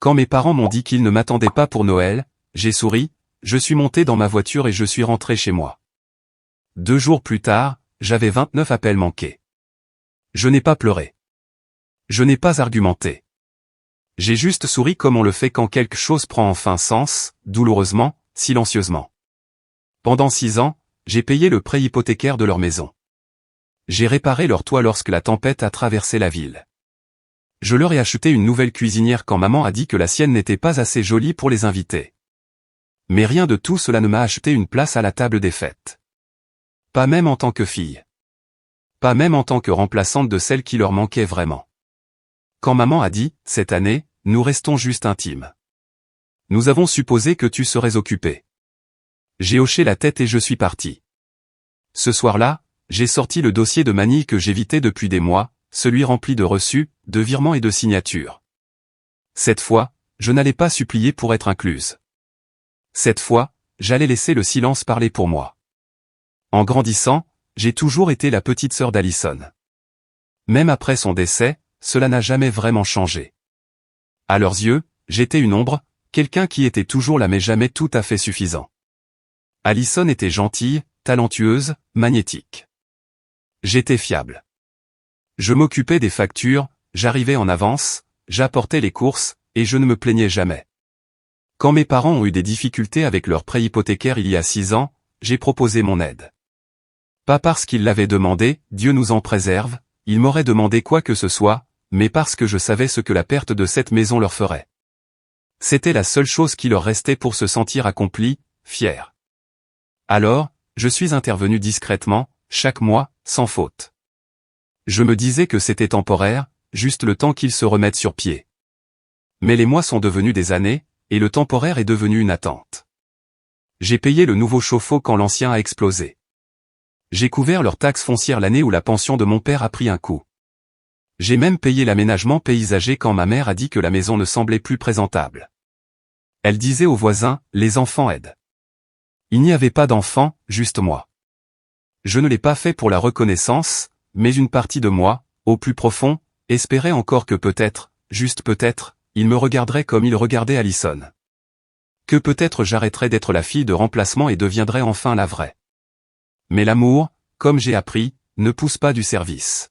Quand mes parents m'ont dit qu'ils ne m'attendaient pas pour Noël, j'ai souri, je suis monté dans ma voiture et je suis rentré chez moi. 2 jours plus tard, j'avais 29 appels manqués. Je n'ai pas pleuré. Je n'ai pas argumenté. J'ai juste souri comme on le fait quand quelque chose prend enfin sens, douloureusement, silencieusement. Pendant 6 ans, j'ai payé le prêt hypothécaire de leur maison. J'ai réparé leur toit lorsque la tempête a traversé la ville. Je leur ai acheté une nouvelle cuisinière quand maman a dit que la sienne n'était pas assez jolie pour les invités. Mais rien de tout cela ne m'a acheté une place à la table des fêtes. Pas même en tant que fille. Pas même en tant que remplaçante de celle qui leur manquait vraiment. Quand maman a dit, cette année, nous restons juste intimes. Nous avons supposé que tu serais occupé. J'ai hoché la tête et je suis parti. Ce soir-là, j'ai sorti le dossier de manille que j'évitais depuis des mois, celui rempli de reçus, de virements et de signatures. Cette fois, je n'allais pas supplier pour être incluse. Cette fois, j'allais laisser le silence parler pour moi. En grandissant, j'ai toujours été la petite sœur d'Alison. Même après son décès, cela n'a jamais vraiment changé. À leurs yeux, j'étais une ombre, quelqu'un qui était toujours là mais jamais tout à fait suffisant. Alison était gentille, talentueuse, magnétique. J'étais fiable. Je m'occupais des factures, j'arrivais en avance, j'apportais les courses, et je ne me plaignais jamais. Quand mes parents ont eu des difficultés avec leur prêt hypothécaire il y a 6 ans, j'ai proposé mon aide. Pas parce qu'ils l'avaient demandé, Dieu nous en préserve, ils m'auraient demandé quoi que ce soit, mais parce que je savais ce que la perte de cette maison leur ferait. C'était la seule chose qui leur restait pour se sentir accomplis, fiers. Alors, je suis intervenu discrètement, chaque mois, sans faute. Je me disais que c'était temporaire, juste le temps qu'ils se remettent sur pied. Mais les mois sont devenus des années, et le temporaire est devenu une attente. J'ai payé le nouveau chauffe-eau quand l'ancien a explosé. J'ai couvert leurs taxes foncières l'année où la pension de mon père a pris un coup. J'ai même payé l'aménagement paysager quand ma mère a dit que la maison ne semblait plus présentable. Elle disait aux voisins, les enfants aident. Il n'y avait pas d'enfants, juste moi. Je ne l'ai pas fait pour la reconnaissance, mais une partie de moi, au plus profond, espérait encore que peut-être, juste peut-être, il me regarderait comme il regardait Alison. Que peut-être j'arrêterais d'être la fille de remplacement et deviendrais enfin la vraie. Mais l'amour, comme j'ai appris, ne pousse pas du service.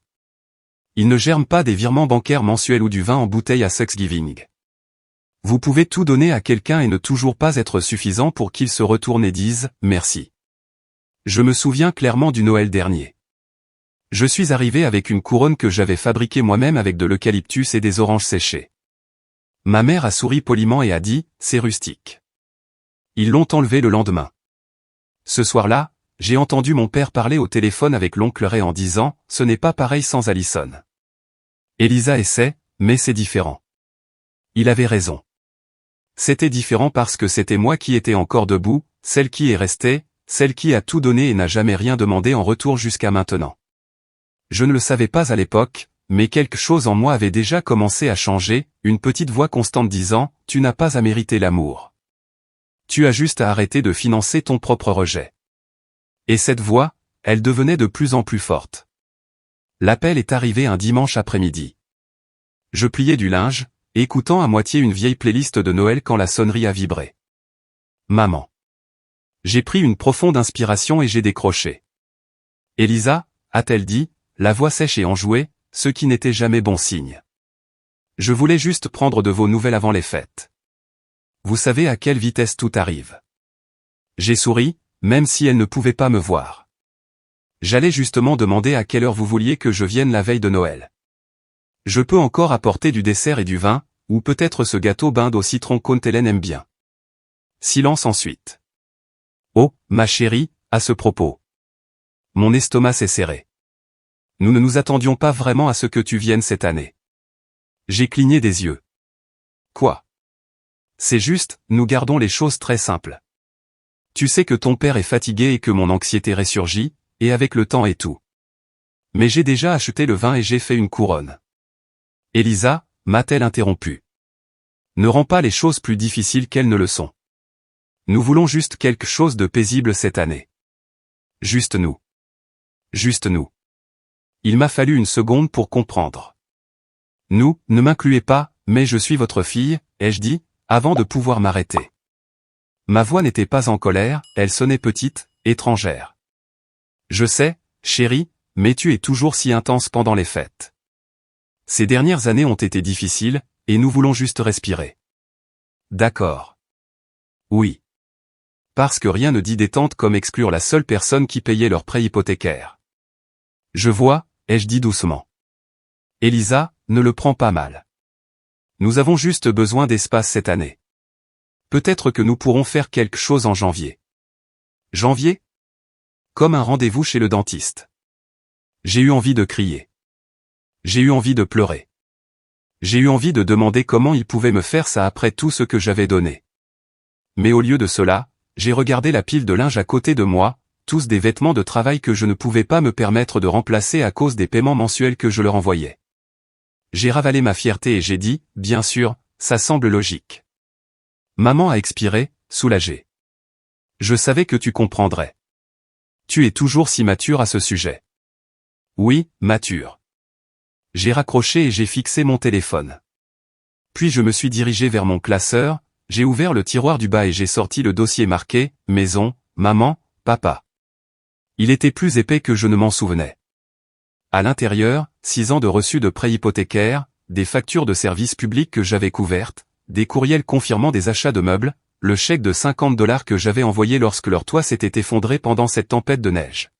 Il ne germe pas des virements bancaires mensuels ou du vin en bouteille à Thanksgiving. Vous pouvez tout donner à quelqu'un et ne toujours pas être suffisant pour qu'il se retourne et dise « merci ». Je me souviens clairement du Noël dernier. Je suis arrivé avec une couronne que j'avais fabriquée moi-même avec de l'eucalyptus et des oranges séchées. Ma mère a souri poliment et a dit « c'est rustique ». Ils l'ont enlevé le lendemain. Ce soir-là, j'ai entendu mon père parler au téléphone avec l'oncle Ray en disant « ce n'est pas pareil sans Alison ». Elisa essaie, mais c'est différent. Il avait raison. C'était différent parce que c'était moi qui étais encore debout, celle qui est restée, celle qui a tout donné et n'a jamais rien demandé en retour jusqu'à maintenant. Je ne le savais pas à l'époque, mais quelque chose en moi avait déjà commencé à changer, une petite voix constante disant « tu n'as pas à mériter l'amour. Tu as juste à arrêter de financer ton propre rejet ». Et cette voix, elle devenait de plus en plus forte. L'appel est arrivé un dimanche après-midi. Je pliais du linge, écoutant à moitié une vieille playlist de Noël quand la sonnerie a vibré. Maman. J'ai pris une profonde inspiration et j'ai décroché. Elisa, a-t-elle dit, la voix sèche et enjouée, ce qui n'était jamais bon signe. Je voulais juste prendre de vos nouvelles avant les fêtes. Vous savez à quelle vitesse tout arrive. J'ai souri, même si elle ne pouvait pas me voir. J'allais justement demander à quelle heure vous vouliez que je vienne la veille de Noël. Je peux encore apporter du dessert et du vin, ou peut-être ce gâteau Binde au citron qu'Hélène aime bien. Silence ensuite. Oh, ma chérie, à ce propos. Mon estomac s'est serré. Nous ne nous attendions pas vraiment à ce que tu viennes cette année. J'ai cligné des yeux. Quoi? C'est juste, nous gardons les choses très simples. Tu sais que ton père est fatigué et que mon anxiété ressurgit, et avec le temps et tout. Mais j'ai déjà acheté le vin et j'ai fait une couronne. Elisa, m'a-t-elle interrompu. Ne rends pas les choses plus difficiles qu'elles ne le sont. Nous voulons juste quelque chose de paisible cette année. Juste nous. Juste nous. Il m'a fallu une seconde pour comprendre. Nous, ne m'incluez pas, mais je suis votre fille, ai-je dit, avant de pouvoir m'arrêter. Ma voix n'était pas en colère, elle sonnait petite, étrangère. Je sais, chérie, mais tu es toujours si intense pendant les fêtes. Ces dernières années ont été difficiles, et nous voulons juste respirer. D'accord. Oui. Parce que rien ne dit détente comme exclure la seule personne qui payait leur prêt hypothécaire. Je vois, ai-je dit doucement. Elisa, ne le prends pas mal. Nous avons juste besoin d'espace cette année. Peut-être que nous pourrons faire quelque chose en janvier. Janvier? Comme un rendez-vous chez le dentiste. J'ai eu envie de crier. J'ai eu envie de pleurer. J'ai eu envie de demander comment il pouvait me faire ça après tout ce que j'avais donné. Mais au lieu de cela, j'ai regardé la pile de linge à côté de moi, tous des vêtements de travail que je ne pouvais pas me permettre de remplacer à cause des paiements mensuels que je leur envoyais. J'ai ravalé ma fierté et j'ai dit, bien sûr, ça semble logique. Maman a expiré, soulagée. Je savais que tu comprendrais. Tu es toujours si mature à ce sujet. Oui, mature. J'ai raccroché et j'ai fixé mon téléphone. Puis je me suis dirigé vers mon classeur, j'ai ouvert le tiroir du bas et j'ai sorti le dossier marqué « Maison, maman, papa ». Il était plus épais que je ne m'en souvenais. À l'intérieur, 6 ans de reçus de prêts hypothécaires, des factures de services publics que j'avais couvertes, des courriels confirmant des achats de meubles, le chèque de $50 que j'avais envoyé lorsque leur toit s'était effondré pendant cette tempête de neige.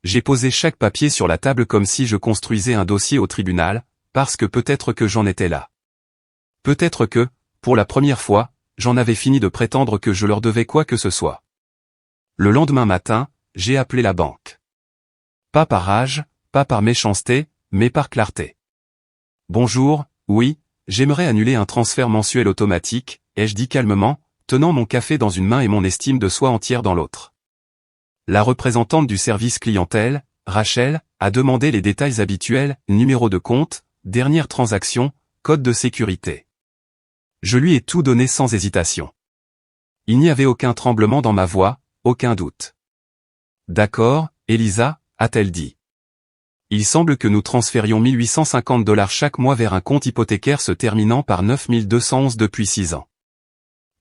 J'ai posé chaque papier sur la table comme si je construisais un dossier au tribunal, parce que peut-être que j'en étais là. Peut-être que, pour la première fois, j'en avais fini de prétendre que je leur devais quoi que ce soit. Le lendemain matin, j'ai appelé la banque. Pas par rage, pas par méchanceté, mais par clarté. Bonjour, oui, j'aimerais annuler un transfert mensuel automatique, ai-je dit calmement, tenant mon café dans une main et mon estime de soi entière dans l'autre. La représentante du service clientèle, Rachel, a demandé les détails habituels, numéro de compte, dernière transaction, code de sécurité. Je lui ai tout donné sans hésitation. Il n'y avait aucun tremblement dans ma voix, aucun doute. D'accord, Elisa, a-t-elle dit. Il semble que nous transférions $1850 chaque mois vers un compte hypothécaire se terminant par 9211 depuis 6 ans.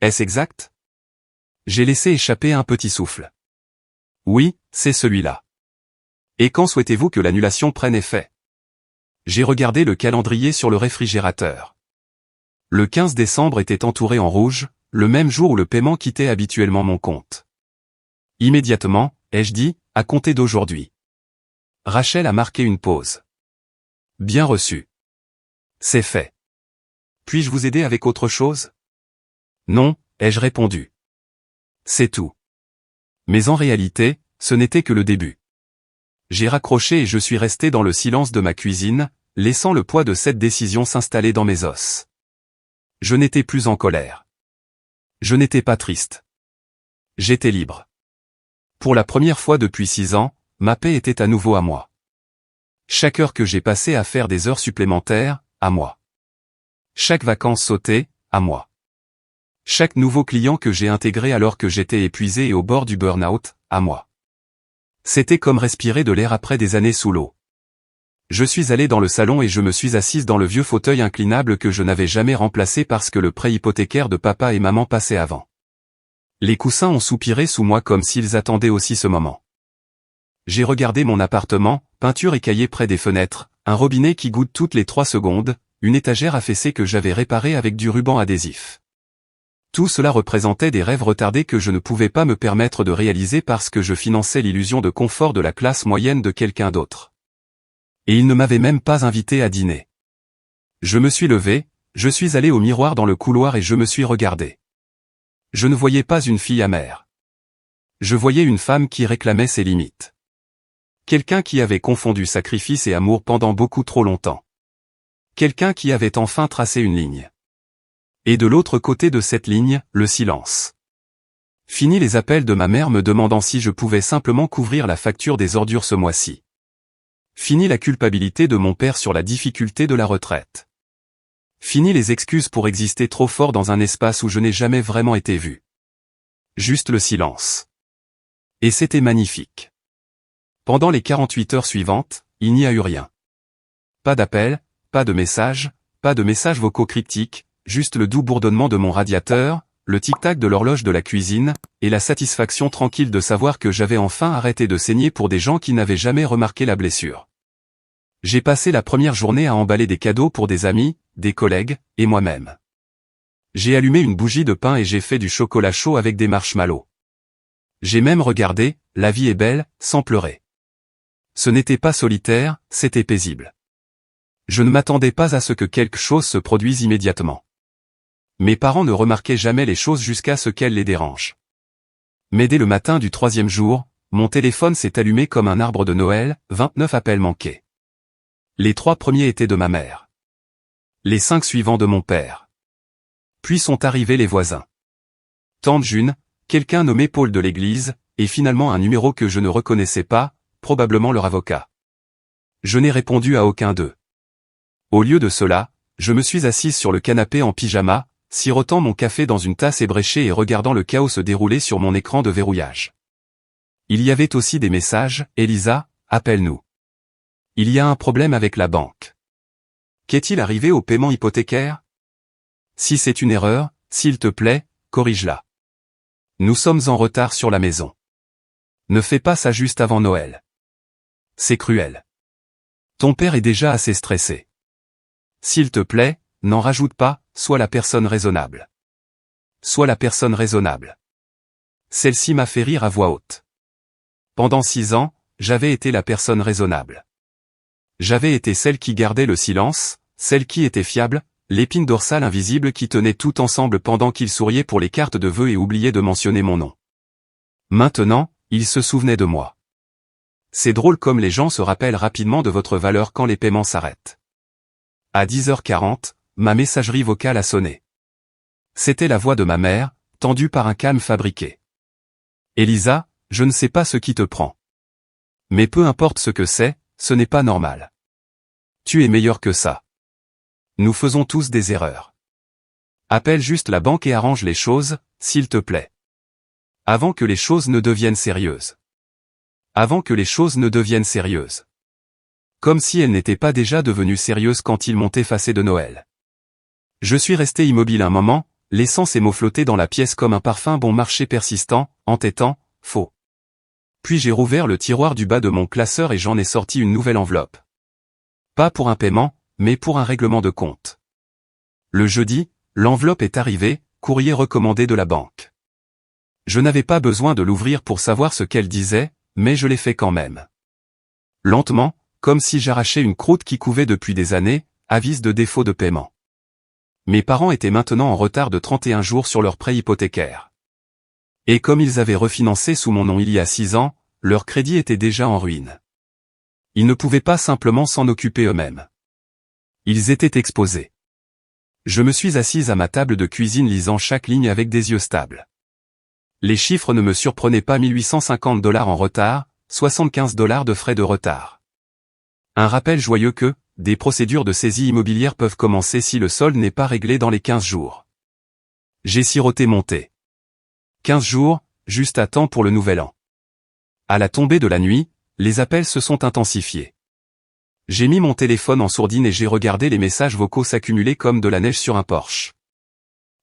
Est-ce exact? J'ai laissé échapper un petit souffle. Oui, c'est celui-là. Et quand souhaitez-vous que l'annulation prenne effet? J'ai regardé le calendrier sur le réfrigérateur. Le 15 décembre était entouré en rouge, le même jour où le paiement quittait habituellement mon compte. Immédiatement, ai-je dit, à compter d'aujourd'hui. Rachel a marqué une pause. Bien reçu. C'est fait. Puis-je vous aider avec autre chose? Non, ai-je répondu. C'est tout. Mais en réalité, ce n'était que le début. J'ai raccroché et je suis resté dans le silence de ma cuisine, laissant le poids de cette décision s'installer dans mes os. Je n'étais plus en colère. Je n'étais pas triste. J'étais libre. Pour la première fois depuis 6 ans, ma paix était à nouveau à moi. Chaque heure que j'ai passée à faire des heures supplémentaires, à moi. Chaque vacance sautée, à moi. Chaque nouveau client que j'ai intégré alors que j'étais épuisé et au bord du burn-out, à moi. C'était comme respirer de l'air après des années sous l'eau. Je suis allé dans le salon et je me suis assise dans le vieux fauteuil inclinable que je n'avais jamais remplacé parce que le prêt hypothécaire de papa et maman passait avant. Les coussins ont soupiré sous moi comme s'ils attendaient aussi ce moment. J'ai regardé mon appartement, peinture écaillée près des fenêtres, un robinet qui goutte toutes les 3 secondes, une étagère affaissée que j'avais réparée avec du ruban adhésif. Tout cela représentait des rêves retardés que je ne pouvais pas me permettre de réaliser parce que je finançais l'illusion de confort de la classe moyenne de quelqu'un d'autre. Et il ne m'avait même pas invité à dîner. Je me suis levé, je suis allé au miroir dans le couloir et je me suis regardé. Je ne voyais pas une fille amère. Je voyais une femme qui réclamait ses limites. Quelqu'un qui avait confondu sacrifice et amour pendant beaucoup trop longtemps. Quelqu'un qui avait enfin tracé une ligne. Et de l'autre côté de cette ligne, le silence. Fini les appels de ma mère me demandant si je pouvais simplement couvrir la facture des ordures ce mois-ci. Fini la culpabilité de mon père sur la difficulté de la retraite. Fini les excuses pour exister trop fort dans un espace où je n'ai jamais vraiment été vu. Juste le silence. Et c'était magnifique. Pendant les 48 heures suivantes, il n'y a eu rien. Pas d'appel, pas de messages vocaux cryptiques, juste le doux bourdonnement de mon radiateur, le tic-tac de l'horloge de la cuisine, et la satisfaction tranquille de savoir que j'avais enfin arrêté de saigner pour des gens qui n'avaient jamais remarqué la blessure. J'ai passé la première journée à emballer des cadeaux pour des amis, des collègues, et moi-même. J'ai allumé une bougie de pain et j'ai fait du chocolat chaud avec des marshmallows. J'ai même regardé « La vie est belle » sans pleurer. Ce n'était pas solitaire, c'était paisible. Je ne m'attendais pas à ce que quelque chose se produise immédiatement. Mes parents ne remarquaient jamais les choses jusqu'à ce qu'elles les dérangent. Mais dès le matin du 3e jour, mon téléphone s'est allumé comme un arbre de Noël, 29 appels manqués. Les 3 premiers étaient de ma mère. Les 5 suivants de mon père. Puis sont arrivés les voisins. Tante June, quelqu'un nommé Paul de l'église, et finalement un numéro que je ne reconnaissais pas, probablement leur avocat. Je n'ai répondu à aucun d'eux. Au lieu de cela, je me suis assise sur le canapé en pyjama, sirotant mon café dans une tasse ébréchée et regardant le chaos se dérouler sur mon écran de verrouillage. Il y avait aussi des messages « Elisa, appelle-nous. Il y a un problème avec la banque. Qu'est-il arrivé au paiement hypothécaire? Si c'est une erreur, s'il te plaît, corrige-la. Nous sommes en retard sur la maison. Ne fais pas ça juste avant Noël. C'est cruel. Ton père est déjà assez stressé. S'il te plaît, n'en rajoute pas, sois la personne raisonnable. Sois la personne raisonnable. Celle-ci m'a fait rire à voix haute. Pendant 6 ans, j'avais été la personne raisonnable. J'avais été celle qui gardait le silence, celle qui était fiable, l'épine dorsale invisible qui tenait tout ensemble pendant qu'il souriait pour les cartes de vœux et oubliait de mentionner mon nom. Maintenant, il se souvenait de moi. C'est drôle comme les gens se rappellent rapidement de votre valeur quand les paiements s'arrêtent. À 10h40, ma messagerie vocale a sonné. C'était la voix de ma mère, tendue par un calme fabriqué. Elisa, je ne sais pas ce qui te prend. Mais peu importe ce que c'est, ce n'est pas normal. Tu es meilleur que ça. Nous faisons tous des erreurs. Appelle juste la banque et arrange les choses, s'il te plaît. Avant que les choses ne deviennent sérieuses. Avant que les choses ne deviennent sérieuses. Comme si elles n'étaient pas déjà devenues sérieuses quand ils m'ont effacé de Noël. Je suis resté immobile un moment, laissant ces mots flotter dans la pièce comme un parfum bon marché persistant, entêtant, faux. Puis j'ai rouvert le tiroir du bas de mon classeur et j'en ai sorti une nouvelle enveloppe. Pas pour un paiement, mais pour un règlement de compte. Le jeudi, l'enveloppe est arrivée, courrier recommandé de la banque. Je n'avais pas besoin de l'ouvrir pour savoir ce qu'elle disait, mais je l'ai fait quand même. Lentement, comme si j'arrachais une croûte qui couvait depuis des années, avise de défaut de paiement. Mes parents étaient maintenant en retard de 31 jours sur leur prêt hypothécaire. Et comme ils avaient refinancé sous mon nom il y a 6 ans, leur crédit était déjà en ruine. Ils ne pouvaient pas simplement s'en occuper eux-mêmes. Ils étaient exposés. Je me suis assise à ma table de cuisine lisant chaque ligne avec des yeux stables. Les chiffres ne me surprenaient pas. $1850 en retard, $75 de frais de retard. Un rappel joyeux que, des procédures de saisie immobilière peuvent commencer si le solde n'est pas réglé dans les 15 jours. J'ai siroté mon thé. 15 jours, juste à temps pour le nouvel an. À la tombée de la nuit, les appels se sont intensifiés. J'ai mis mon téléphone en sourdine et j'ai regardé les messages vocaux s'accumuler comme de la neige sur un porche.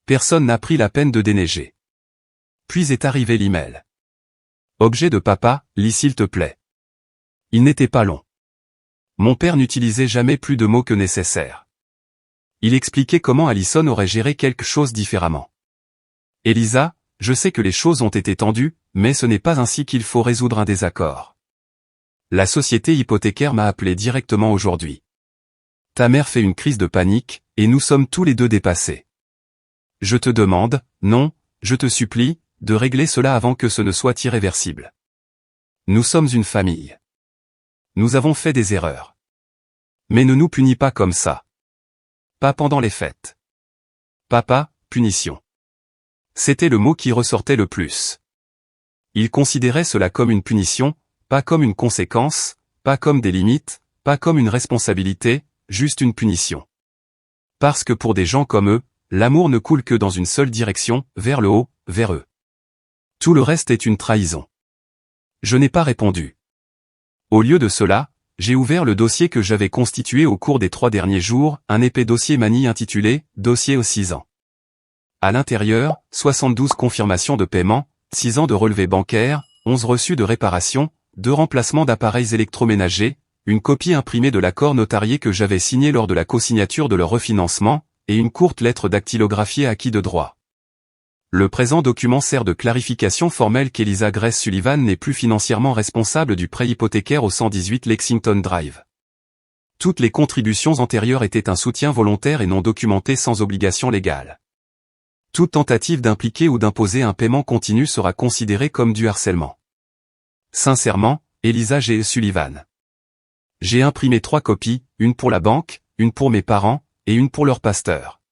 Personne n'a pris la peine de déneiger. Puis est arrivé l'email. Objet de papa, lis s'il te plaît. Il n'était pas long. Mon père n'utilisait jamais plus de mots que nécessaire. Il expliquait comment Allison aurait géré quelque chose différemment. Elisa, je sais que les choses ont été tendues, mais ce n'est pas ainsi qu'il faut résoudre un désaccord. La société hypothécaire m'a appelé directement aujourd'hui. Ta mère fait une crise de panique, et nous sommes tous les deux dépassés. Je te demande, non, je te supplie, de régler cela avant que ce ne soit irréversible. Nous sommes une famille. Nous avons fait des erreurs. Mais ne nous punis pas comme ça. Pas pendant les fêtes. Papa, punition. C'était le mot qui ressortait le plus. Il considérait cela comme une punition, pas comme une conséquence, pas comme des limites, pas comme une responsabilité, juste une punition. Parce que pour des gens comme eux, l'amour ne coule que dans une seule direction, vers le haut, vers eux. Tout le reste est une trahison. Je n'ai pas répondu. Au lieu de cela, j'ai ouvert le dossier que j'avais constitué au cours des 3 derniers jours, un épais dossier manie intitulé « Dossier aux 6 ans ». À l'intérieur, 72 confirmations de paiement, 6 ans de relevés bancaires, 11 reçus de réparation, 2 remplacements d'appareils électroménagers, une copie imprimée de l'accord notarié que j'avais signé lors de la co-signature de leur refinancement, et une courte lettre dactylographiée acquis de droit. Le présent document sert de clarification formelle qu'Elisa Grace Sullivan n'est plus financièrement responsable du prêt hypothécaire au 118 Lexington Drive. Toutes les contributions antérieures étaient un soutien volontaire et non documenté sans obligation légale. Toute tentative d'impliquer ou d'imposer un paiement continu sera considérée comme du harcèlement. Sincèrement, Elisa G. Sullivan. J'ai imprimé 3 copies, une pour la banque, une pour mes parents, et une pour leur pasteur.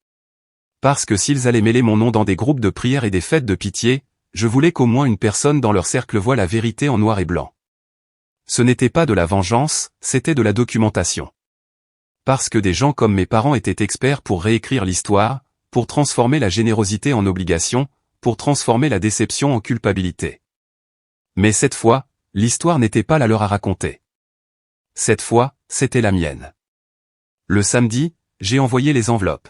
Parce que s'ils allaient mêler mon nom dans des groupes de prière et des fêtes de pitié, je voulais qu'au moins une personne dans leur cercle voie la vérité en noir et blanc. Ce n'était pas de la vengeance, c'était de la documentation. Parce que des gens comme mes parents étaient experts pour réécrire l'histoire, pour transformer la générosité en obligation, pour transformer la déception en culpabilité. Mais cette fois, l'histoire n'était pas la leur à raconter. Cette fois, c'était la mienne. Le samedi, j'ai envoyé les enveloppes.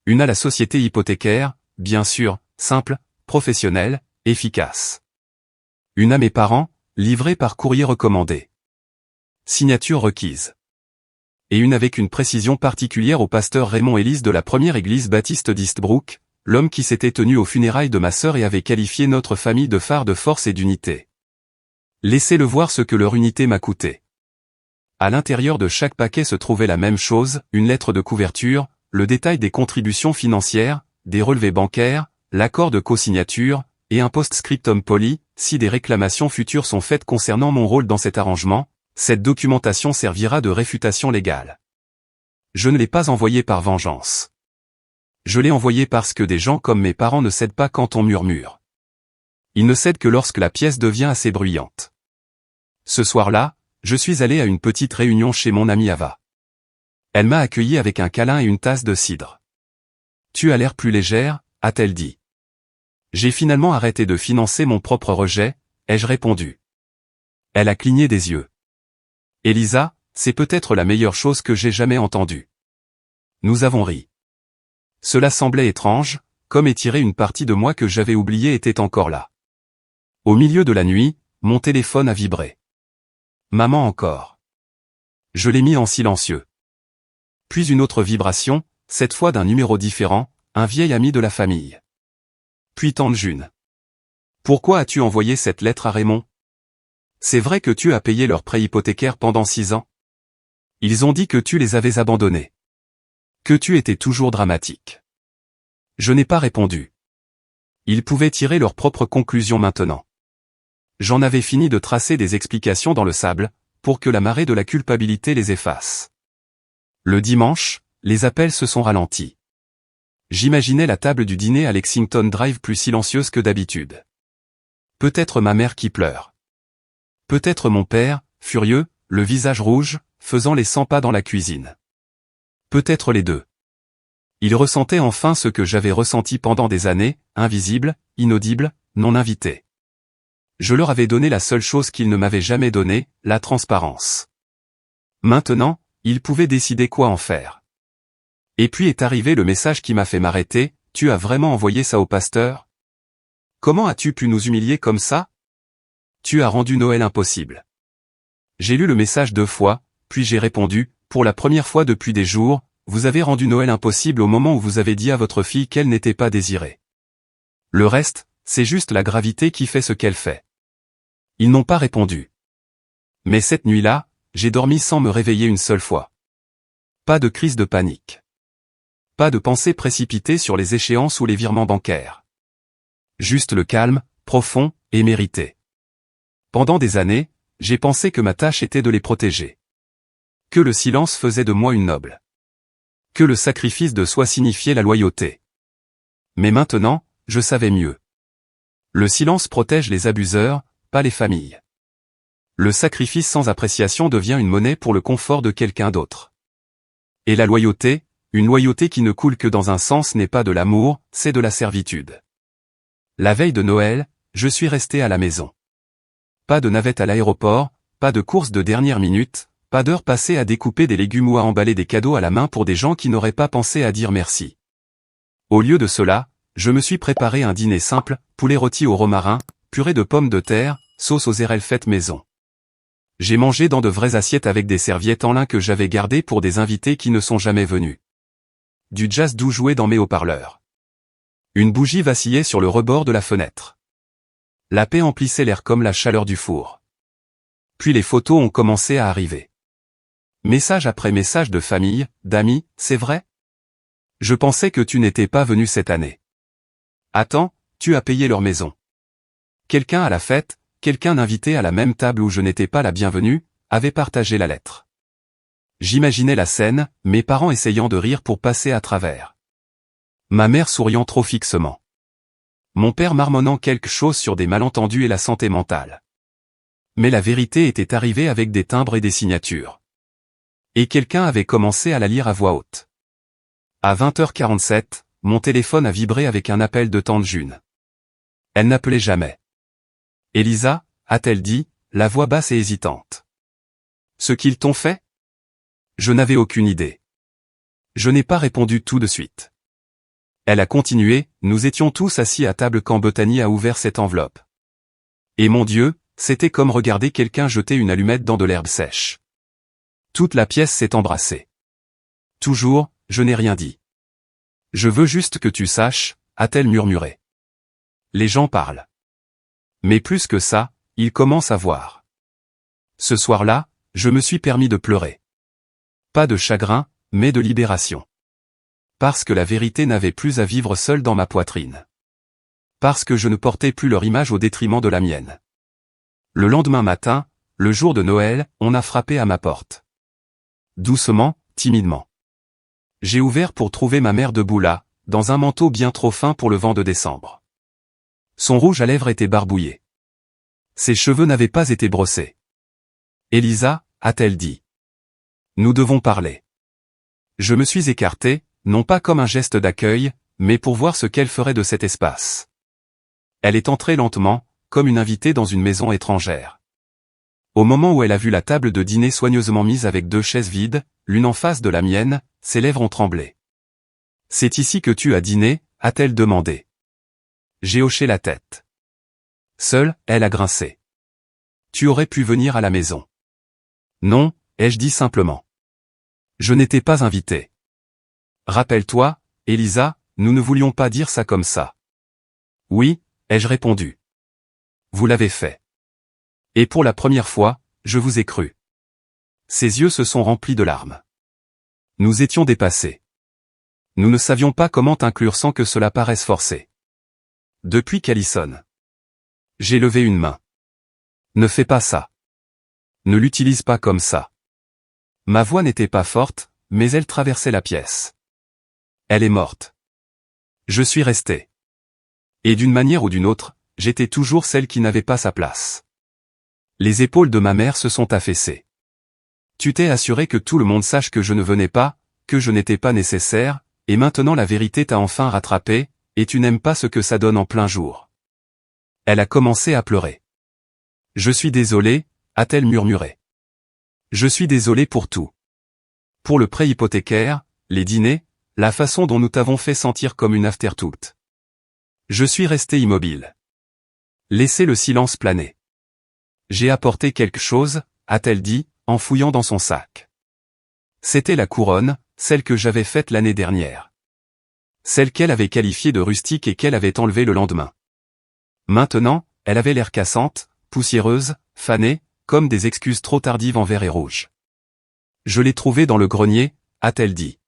Une à la société hypothécaire, bien sûr, simple, professionnelle, efficace. Une à mes parents, livrée par courrier recommandé. Signature requise. Et une avec une précision particulière au pasteur Raymond Ellis de la première église baptiste d'Eastbrook, l'homme qui s'était tenu aux funérailles de ma sœur et avait qualifié notre famille de phare de force et d'unité. Laissez-le voir ce que leur unité m'a coûté. À l'intérieur de chaque paquet se trouvait la même chose, une lettre de couverture, le détail des contributions financières, des relevés bancaires, l'accord de co-signature, et un post-scriptum poli, si des réclamations futures sont faites concernant mon rôle dans cet arrangement, cette documentation servira de réfutation légale. Je ne l'ai pas envoyé par vengeance. Je l'ai envoyé parce que des gens comme mes parents ne cèdent pas quand on murmure. Ils ne cèdent que lorsque la pièce devient assez bruyante. Ce soir-là, je suis allé à une petite réunion chez mon amie Ava. Elle m'a accueilli avec un câlin et une tasse de cidre. « Tu as l'air plus légère », a-t-elle dit. J'ai finalement arrêté de financer mon propre rejet, ai-je répondu. Elle a cligné des yeux. Elisa, c'est peut-être la meilleure chose que j'ai jamais entendue. Nous avons ri. Cela semblait étrange, comme étirer une partie de moi que j'avais oubliée était encore là. Au milieu de la nuit, mon téléphone a vibré. Maman encore. Je l'ai mis en silencieux. Puis une autre vibration, cette fois d'un numéro différent, un vieil ami de la famille. Puis tante June. Pourquoi as-tu envoyé cette lettre à Raymond? C'est vrai que tu as payé leur prêt hypothécaire pendant 6 ans? Ils ont dit que tu les avais abandonnés. Que tu étais toujours dramatique. Je n'ai pas répondu. Ils pouvaient tirer leurs propres conclusions maintenant. J'en avais fini de tracer des explications dans le sable, pour que la marée de la culpabilité les efface. Le dimanche, les appels se sont ralentis. J'imaginais la table du dîner à Lexington Drive plus silencieuse que d'habitude. Peut-être ma mère qui pleure. Peut-être mon père, furieux, le visage rouge, faisant les 100 pas dans la cuisine. Peut-être les deux. Ils ressentaient enfin ce que j'avais ressenti pendant des années, invisible, inaudible, non invité. Je leur avais donné la seule chose qu'ils ne m'avaient jamais donnée, la transparence. Maintenant, ils pouvaient décider quoi en faire. Et puis est arrivé le message qui m'a fait m'arrêter, « Tu as vraiment envoyé ça au pasteur? Comment as-tu pu nous humilier comme ça? Tu as rendu Noël impossible. » J'ai lu le message 2 fois, puis j'ai répondu, pour la première fois depuis des jours, « Vous avez rendu Noël impossible au moment où vous avez dit à votre fille qu'elle n'était pas désirée. Le reste, c'est juste la gravité qui fait ce qu'elle fait. » Ils n'ont pas répondu. Mais cette nuit-là, j'ai dormi sans me réveiller une seule fois. Pas de crise de panique. Pas de pensée précipitée sur les échéances ou les virements bancaires. Juste le calme, profond, et mérité. Pendant des années, j'ai pensé que ma tâche était de les protéger. Que le silence faisait de moi une noble. Que le sacrifice de soi signifiait la loyauté. Mais maintenant, je savais mieux. Le silence protège les abuseurs, pas les familles. Le sacrifice sans appréciation devient une monnaie pour le confort de quelqu'un d'autre. Et la loyauté, une loyauté qui ne coule que dans un sens n'est pas de l'amour, c'est de la servitude. La veille de Noël, je suis resté à la maison. Pas de navette à l'aéroport, pas de course de dernière minute, pas d'heure passée à découper des légumes ou à emballer des cadeaux à la main pour des gens qui n'auraient pas pensé à dire merci. Au lieu de cela, je me suis préparé un dîner simple, poulet rôti au romarin, purée de pommes de terre, sauce aux érelles faites maison. J'ai mangé dans de vraies assiettes avec des serviettes en lin que j'avais gardées pour des invités qui ne sont jamais venus. Du jazz doux jouait dans mes haut-parleurs. Une bougie vacillait sur le rebord de la fenêtre. La paix emplissait l'air comme la chaleur du four. Puis les photos ont commencé à arriver. Message après message de famille, d'amis, c'est vrai? Je pensais que tu n'étais pas venu cette année. Attends, tu as payé leur maison. Quelqu'un à la fête, quelqu'un invité à la même table où je n'étais pas la bienvenue, avait partagé la lettre. J'imaginais la scène, mes parents essayant de rire pour passer à travers. Ma mère souriant trop fixement. Mon père marmonnant quelque chose sur des malentendus et la santé mentale. Mais la vérité était arrivée avec des timbres et des signatures. Et quelqu'un avait commencé à la lire à voix haute. À 20h47, mon téléphone a vibré avec un appel de tante June. Elle n'appelait jamais. Elisa, a-t-elle dit, la voix basse et hésitante. Ce qu'ils t'ont fait? Je n'avais aucune idée. Je n'ai pas répondu tout de suite. Elle a continué, nous étions tous assis à table quand Bethany a ouvert cette enveloppe. Et mon Dieu, c'était comme regarder quelqu'un jeter une allumette dans de l'herbe sèche. Toute la pièce s'est embrassée. Toujours, je n'ai rien dit. Je veux juste que tu saches, a-t-elle murmuré. Les gens parlent. Mais plus que ça, ils commencent à voir. Ce soir-là, je me suis permis de pleurer. Pas de chagrin, mais de libération. Parce que la vérité n'avait plus à vivre seule dans ma poitrine. Parce que je ne portais plus leur image au détriment de la mienne. Le lendemain matin, le jour de Noël, on a frappé à ma porte. Doucement, timidement. J'ai ouvert pour trouver ma mère debout là, dans un manteau bien trop fin pour le vent de décembre. Son rouge à lèvres était barbouillé. Ses cheveux n'avaient pas été brossés. Elisa, a-t-elle dit. Nous devons parler. Je me suis écarté, non pas comme un geste d'accueil, mais pour voir ce qu'elle ferait de cet espace. Elle est entrée lentement, comme une invitée dans une maison étrangère. Au moment où elle a vu la table de dîner soigneusement mise avec 2 chaises vides, l'une en face de la mienne, ses lèvres ont tremblé. « C'est ici que tu as dîné ?» a-t-elle demandé. J'ai hoché la tête. Seule, elle a grincé. « Tu aurais pu venir à la maison. » Non, ai-je dit simplement. Je n'étais pas invité. Rappelle-toi, Elisa, nous ne voulions pas dire ça comme ça. Oui, ai-je répondu. Vous l'avez fait. Et pour la première fois, je vous ai cru. Ses yeux se sont remplis de larmes. Nous étions dépassés. Nous ne savions pas comment t'inclure sans que cela paraisse forcé. Depuis qu'Alison. J'ai levé une main. Ne fais pas ça. Ne l'utilise pas comme ça. Ma voix n'était pas forte, mais elle traversait la pièce. Elle est morte. Je suis resté. Et d'une manière ou d'une autre, j'étais toujours celle qui n'avait pas sa place. Les épaules de ma mère se sont affaissées. Tu t'es assuré que tout le monde sache que je ne venais pas, que je n'étais pas nécessaire, et maintenant la vérité t'a enfin rattrapé, et tu n'aimes pas ce que ça donne en plein jour. Elle a commencé à pleurer. Je suis désolé, a-t-elle murmuré. Je suis désolé pour tout. Pour le prêt hypothécaire, les dîners, la façon dont nous t'avons fait sentir comme une afterthought. Je suis resté immobile. Laissez le silence planer. J'ai apporté quelque chose, a-t-elle dit, en fouillant dans son sac. C'était la couronne, celle que j'avais faite l'année dernière. Celle qu'elle avait qualifiée de rustique et qu'elle avait enlevée le lendemain. Maintenant, elle avait l'air cassante, poussiéreuse, fanée, comme des excuses trop tardives en vert et rouge. Je l'ai trouvée dans le grenier, a-t-elle dit.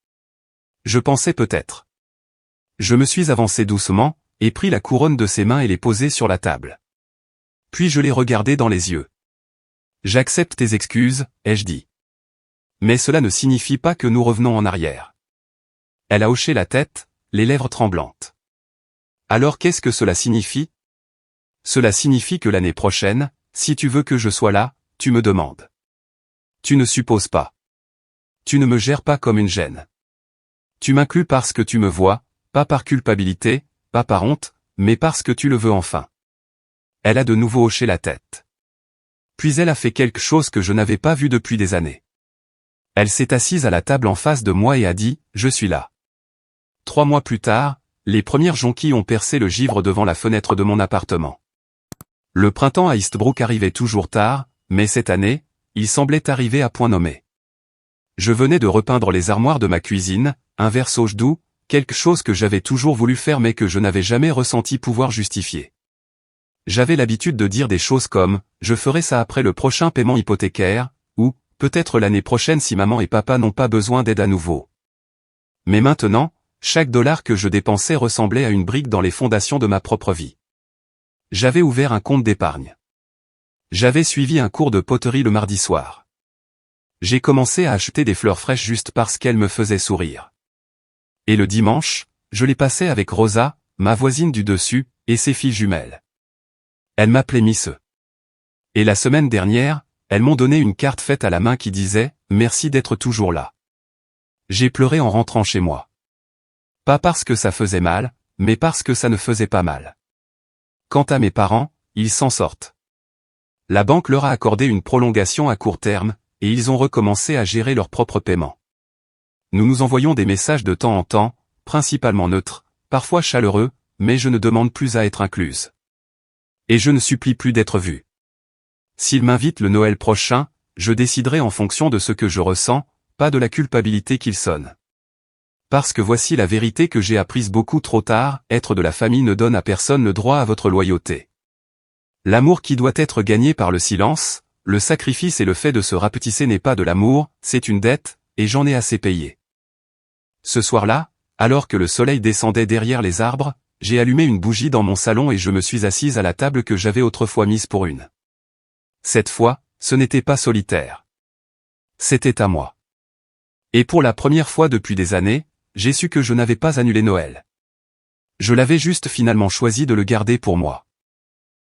Je pensais peut-être. Je me suis avancé doucement, et pris la couronne de ses mains et l'ai posée sur la table. Puis je l'ai regardée dans les yeux. J'accepte tes excuses, ai-je dit. Mais cela ne signifie pas que nous revenons en arrière. Elle a hoché la tête, les lèvres tremblantes. Alors qu'est-ce que cela signifie? Cela signifie que l'année prochaine, si tu veux que je sois là, tu me demandes. Tu ne supposes pas. Tu ne me gères pas comme une gêne. Tu m'inclus parce que tu me vois, pas par culpabilité, pas par honte, mais parce que tu le veux enfin. Elle a de nouveau hoché la tête. Puis elle a fait quelque chose que je n'avais pas vu depuis des années. Elle s'est assise à la table en face de moi et a dit « Je suis là ». 3 mois plus tard, les premières jonquilles ont percé le givre devant la fenêtre de mon appartement. Le printemps à Eastbrook arrivait toujours tard, mais cette année, il semblait arriver à point nommé. Je venais de repeindre les armoires de ma cuisine, un verre sauge doux, quelque chose que j'avais toujours voulu faire mais que je n'avais jamais ressenti pouvoir justifier. J'avais l'habitude de dire des choses comme « je ferai ça après le prochain paiement hypothécaire » ou « peut-être l'année prochaine si maman et papa n'ont pas besoin d'aide à nouveau ». Mais maintenant, chaque dollar que je dépensais ressemblait à une brique dans les fondations de ma propre vie. J'avais ouvert un compte d'épargne. J'avais suivi un cours de poterie le mardi soir. J'ai commencé à acheter des fleurs fraîches juste parce qu'elles me faisaient sourire. Et le dimanche, je les passais avec Rosa, ma voisine du dessus, et ses filles jumelles. Elles m'appelaient Miss E. Et la semaine dernière, elles m'ont donné une carte faite à la main qui disait « Merci d'être toujours là ». J'ai pleuré en rentrant chez moi. Pas parce que ça faisait mal, mais parce que ça ne faisait pas mal. Quant à mes parents, ils s'en sortent. La banque leur a accordé une prolongation à court terme, et ils ont recommencé à gérer leurs propres paiements. Nous nous envoyons des messages de temps en temps, principalement neutres, parfois chaleureux, mais je ne demande plus à être incluse. Et je ne supplie plus d'être vue. S'ils m'invitent le Noël prochain, je déciderai en fonction de ce que je ressens, pas de la culpabilité qu'ils sonnent. Parce que voici la vérité que j'ai apprise beaucoup trop tard, être de la famille ne donne à personne le droit à votre loyauté. L'amour qui doit être gagné par le silence, le sacrifice et le fait de se rapetisser n'est pas de l'amour, c'est une dette, et j'en ai assez payé. Ce soir-là, alors que le soleil descendait derrière les arbres, j'ai allumé une bougie dans mon salon et je me suis assise à la table que j'avais autrefois mise pour une. Cette fois, ce n'était pas solitaire. C'était à moi. Et pour la première fois depuis des années, j'ai su que je n'avais pas annulé Noël. Je l'avais juste finalement choisi de le garder pour moi.